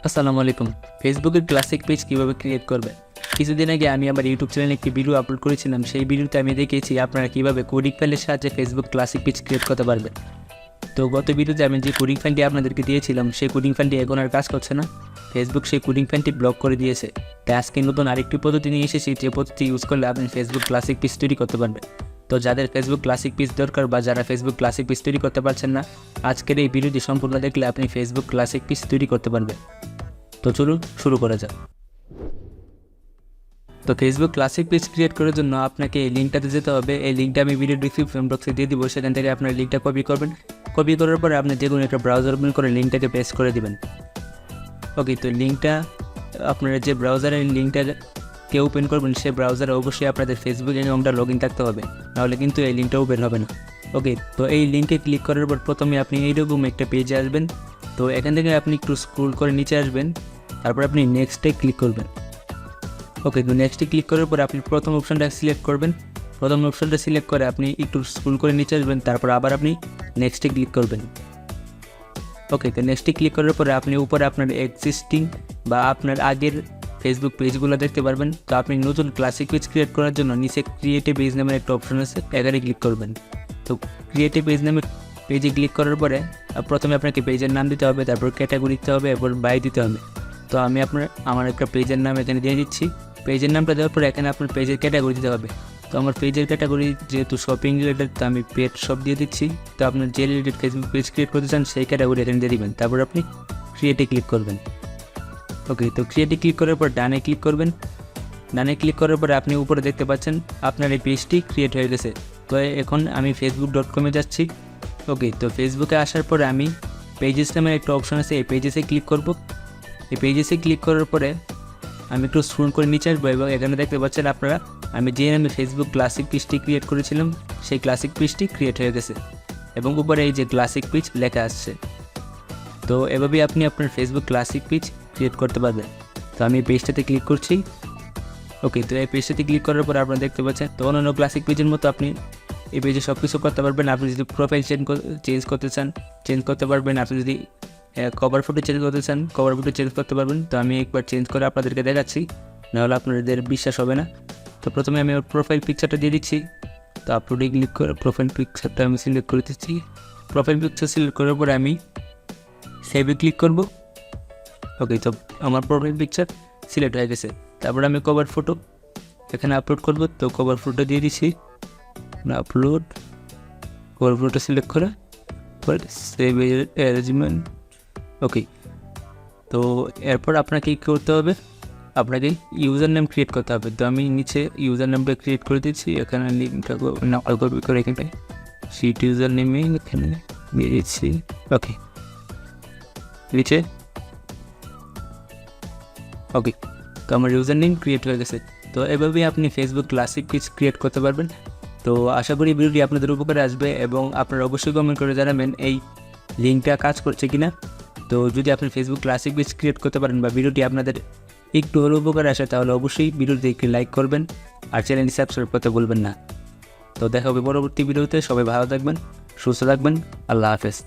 আসসালামু আলাইকুম। ফেসবুকের ক্লাসিক পেজ কীভাবে ক্রিয়েট করবেন। কিছুদিন আগে আমি আমার ইউটিউব চ্যানেলে একটি ভিডিও আপলোড করেছিলাম। সেই ভিডিওতে আমি দেখিয়েছি আপনারা কীভাবে কোডিং ফাইলের সাহায্যে ফেসবুক ক্লাসিক পেজ ক্রিয়েট করতে পারবেন। তো গত ভিডিওতে আমি যে কোডিং ফাইলটি আপনাদেরকে দিয়েছিলাম সেই কোডিং ফাইলটি এখন আর কাজ করছে না। ফেসবুক সেই কোডিং ফাইলটি ব্লক করে দিয়েছে। তাই আজকে নতুন আরেকটি পদ্ধতি নিয়ে এসেছি, যে পদ্ধতি ইউজ করলে আপনি ফেসবুক ক্লাসিক পেজ তৈরি করতে পারবেন। তো যাদের ফেসবুক ক্লাসিক পেজ দরকার বা যারা ফেসবুক ক্লাসিক পেজ তৈরি করতে পারছেন না, আজকের এই ভিডিওটি সম্পূর্ণ দেখলে আপনি ফেসবুক ক্লাসিক পেজ তৈরি করতে পারবেন। তো চলুন শুরু করা যাক। তো ফেসবুক ক্লাসিক পেজ ক্রিয়েট করার জন্য আপনাকে এই লিঙ্কটাতে যেতে হবে। এই লিঙ্কটা আমি ভিডিও ডিসক্রিপশন বক্সে দিয়ে দিব, সেখান থেকে আপনার লিঙ্কটা কপি করবেন। কপি করার পরে আপনি যে কোনো একটা ব্রাউজার ওপেন করে লিঙ্কটাকে পেস্ট করে দিবেন। ওকে, তো লিঙ্কটা আপনারা যে ব্রাউজারের লিঙ্কটাকে ওপেন করবেন সেই ব্রাউজারে অবশ্যই আপনাদের ফেসবুক অ্যাকাউন্টটা লগ ইন থাকতে হবে, নাহলে কিন্তু এই লিঙ্কটা ওপেন হবে না। ওকে, তো এই লিঙ্কে ক্লিক করার পর প্রথমে আপনি এইরকম একটা পেজে আসবেন। তো এখান থেকে আপনি একটু স্ক্রল করে নিচে আসবেন, তারপর আপনি নেক্সটে ক্লিক করবেন। ওকে, তো নেক্সটে ক্লিক করার পর আপনি প্রথম অপশানটা সিলেক্ট করবেন। প্রথম অপশানটা সিলেক্ট করে আপনি একটু স্ক্রল করে নিচে আসবেন, তারপর আবার আপনি নেক্সটে ক্লিক করবেন। ওকে, তো নেক্সটে ক্লিক করার পরে আপনি উপরে আপনার এক্সিস্টিং বা আপনার আগের ফেসবুক পেজগুলো দেখতে পারবেন। তো আপনি নতুন ক্লাসিক পেজ ক্রিয়েট করার জন্য নিচে ক্রিয়েট এ পেজ নামের একটা অপশন আছে, এখানে ক্লিক করবেন। তো ক্রিয়েট এ পেজ নামের পেজে ক্লিক করার পরে প্রথমে আপনাকে পেজের নাম দিতে হবে, তারপর ক্যাটাগরি দিতে হবে, এরপর বাই দিতে হবে। তো আমি আমার একটা পেজের নাম এখানে দিয়ে দিচ্ছি। পেজের নামটা দেওয়ার পরে এখানে আপনার পেজের ক্যাটাগরি দিতে হবে। তো আমার পেজের ক্যাটাগরি যেহেতু শপিং রিলেটেড, তো আমি পেট শপ দিয়ে দিচ্ছি। তো আপনার যে রিলেটেড ফেসবুক পেজ ক্রিয়েট করতে চান সেই ক্যাটাগরি এখানে দিয়ে দিবেন, তারপর আপনি ক্রিয়েটে ক্লিক করবেন। ওকে, তো ক্রিয়েটে ক্লিক করার পর ডানে ক্লিক করবেন। ডানে ক্লিক করার পরে আপনি উপরে দেখতে পাচ্ছেন আপনার এই পেজটি ক্রিয়েট হয়ে গেছে। তো এখন আমি facebook.com-এ যাচ্ছি। ওকে, তো ফেসবুকে আসার পরে আমি পেজেস নামের একটা অপশন আছে, এই পেজেসে ক্লিক করব। এই পেজেসে ক্লিক করার পরে আমি একটু স্ক্রল করে নিচে আসবো এবং এখানে দেখতে পাচ্ছেন আপনারা আমি যে নামে ফেসবুক ক্লাসিক পেজটি ক্রিয়েট করেছিলাম সেই ক্লাসিক পেজটি ক্রিয়েট হয়ে গেছে এবং উপরে এই যে ক্লাসিক পেজ লেখা আসছে। তো এভাবেই আপনি আপনার ফেসবুক ক্লাসিক পেজ ক্রিয়েট করতে পারবেন। তো আমি এই পেজটাতে ক্লিক করছি। ওকে, তো এই পেজটাতে ক্লিক করার পর আপনারা দেখতে পাচ্ছেন তো অন্যান্য ক্লাসিক পেজের মতো আপনি এই পেজে সব কিছু করতে পারবেন। আপনি যদি প্রোফাইল চেঞ্জ করতে চান চেঞ্জ করতে পারবেন। আপনি যদি কভার ফটো চেঞ্জ করতে চান কভার ফটো চেঞ্জ করতে পারবেন। তো আমি একবার চেঞ্জ করে আপনাদেরকে দেখাচ্ছি, নাহলে আপনাদের বিশ্বাস হবে না। তো প্রথমে আমি ওর প্রোফাইল পিকচারটা দিয়ে দিচ্ছি। তো আপলোডে ক্লিক করে প্রোফাইল পিকচারটা আমি সিলেক্ট করে দিচ্ছি। প্রোফাইল পিকচার সিলেক্ট করার পরে আমি সেভে ক্লিক করব। ওকে, তো আমার প্রোফাইল পিকচার সিলেক্ট হয়ে গেছে। তারপরে আমি কভার ফটো এখানে আপলোড করব। তো কভার ফটো দিয়ে দিচ্ছি, আপলোড কভার ফটো সিলেক্ট করে সেভ অ্যারেঞ্জমেন্ট। ওকে, তো এরপর আপনাকে কী করতে হবে, আপনাকে ইউজার নেম ক্রিয়েট করতে হবে। তো আমি নিচে ইউজার নেমটা ক্রিয়েট করে দিচ্ছি। এখানে লিঙ্কটা কপি করে এখানে সিট ইউজার নেমে এখানে দিয়ে দিচ্ছি। ওকে, নিচে ওকে, তো আমার ইউজার নেম ক্রিয়েট হয়ে গেছে। তো এভাবেই আপনি ফেসবুক ক্লাসিক পেজ ক্রিয়েট করতে পারবেন। তো আশা করি ভিডিওটি আপনাদের উপকারে আসবে এবং আপনারা অবশ্যই কমেন্ট করে জানাবেন এই লিঙ্কটা কাজ করছে কিনা। তো যদি আপনি ফেসবুক ক্লাসিক পেজ ক্রিয়েট করতে পারেন বা ভিডিওটি আপনাদের একটু হলেও উপকার আসে, তাহলে অবশ্যই ভিডিওটি একটু লাইক করবেন আর চ্যানেলটি সাবস্ক্রাইব করতে ভুলবেন না। তো দেখা হবে পরবর্তী ভিডিওতে। সবাই ভালো থাকবেন, সুস্থ থাকবেন। আল্লাহ হাফেজ।